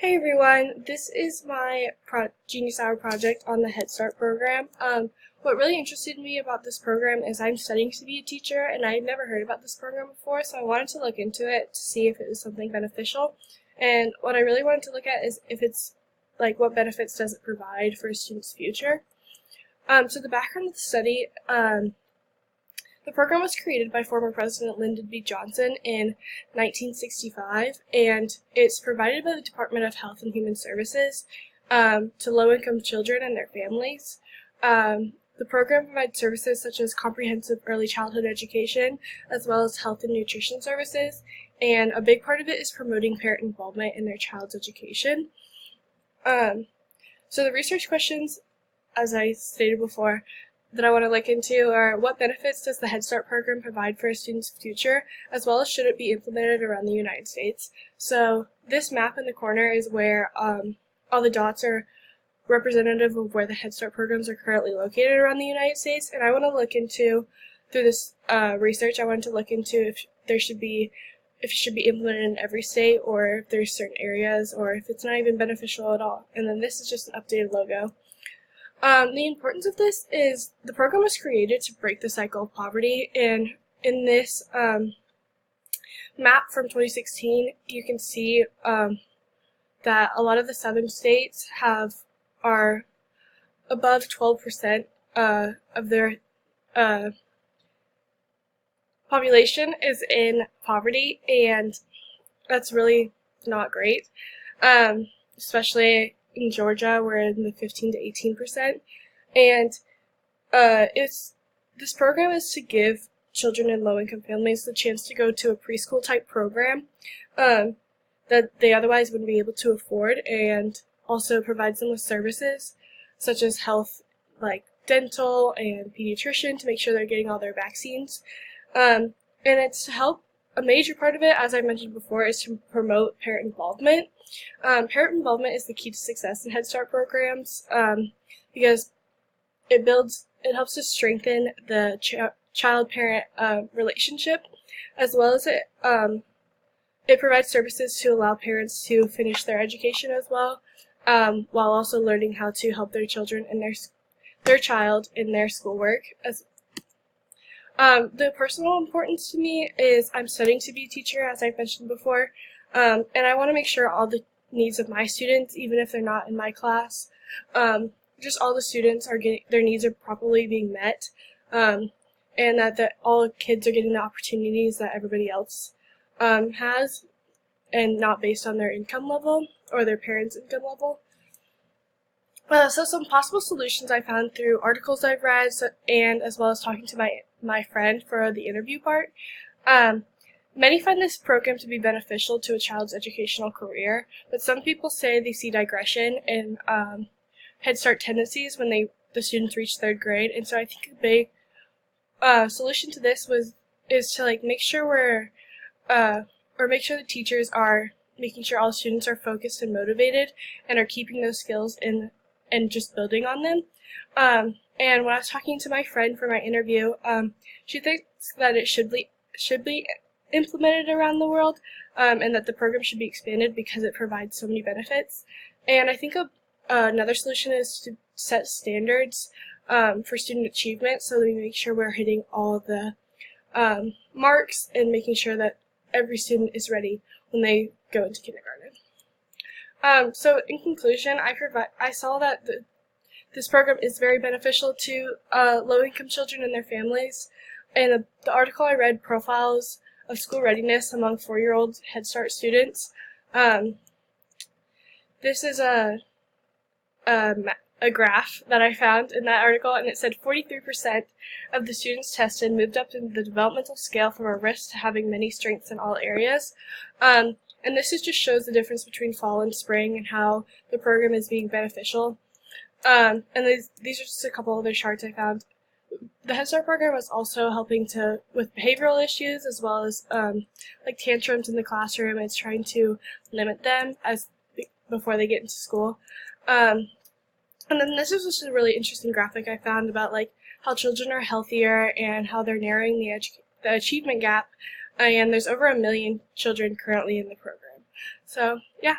Hey everyone, this is my Genius Hour project on the Head Start program. What really interested me about this program is I'm studying to be a teacher and I'd never heard about this program before, so I wanted to look into it to see if it was something beneficial. And what I really wanted to look at is if it's like what benefits does it provide for a student's future. So the background of the study, the program was created by former President Lyndon B. Johnson in 1965, and it's provided by the Department of Health and Human Services to low-income children and their families. The program provides services such as comprehensive early childhood education, as well as health and nutrition services, and a big part of it is promoting parent involvement in their child's education. So the research questions, as I stated before, that I want to look into are what benefits does the Head Start program provide for a student's future, as well as should it be implemented around the United States. So this map in the corner is where all the dots are representative of where the Head Start programs are currently located around the United States, and I want to look into, through this research, I want to look into if it should be implemented in every state, or if there's certain areas, or if it's not even beneficial at all. And then this is just an updated logo. The importance of this is the program was created to break the cycle of poverty, and in this map from 2016, you can see that a lot of the southern states are above 12% of their population is in poverty, and that's really not great, especially in Georgia. We're in the 15 to 18%, and this program is to give children in low-income families the chance to go to a preschool type program that they otherwise wouldn't be able to afford, and also provides them with services such as health, like dental and pediatrician, to make sure they're getting all their vaccines. And it's to help. A major part of it, as I mentioned before, is to promote parent involvement. Parent involvement is the key to success in Head Start programs because it helps to strengthen the child-parent relationship, as well as it provides services to allow parents to finish their education as well, while also learning how to help their children and their child in their schoolwork. The personal importance to me is I'm studying to be a teacher, as I mentioned before, and I want to make sure all the needs of my students, even if they're not in my class, just all the students are getting their needs are properly being met, and that all kids are getting the opportunities that everybody else has, and not based on their income level or their parents' income level. So some possible solutions I found through articles I've read, and as well as talking to my friend for the interview part. Many find this program to be beneficial to a child's educational career, but some people say they see digression in Head Start tendencies when the students reach third grade. And so I think a big solution to this is to make sure make sure the teachers are making sure all students are focused and motivated and are keeping those skills in and just building on them. And when I was talking to my friend for my interview, she thinks that it should be implemented around the world, and that the program should be expanded because it provides so many benefits. And I think another solution is to set standards for student achievement, so that we make sure we're hitting all the marks and making sure that every student is ready when they go into kindergarten. So in conclusion, I saw that this program is very beneficial to low-income children and their families, and the article I read profiles of school readiness among 4-year-old Head Start students. This is a graph that I found in that article, and it said 43% of the students tested moved up in the developmental scale from a risk to having many strengths in all areas. And this just shows the difference between fall and spring and how the program is being beneficial. And these are just a couple other charts I found. The Head Start program is also helping with behavioral issues, as well as like tantrums in the classroom. It's trying to limit them before they get into school. And then this is just a really interesting graphic I found about how children are healthier and how they're narrowing the achievement gap. And there's over 1 million children currently in the program. So yeah,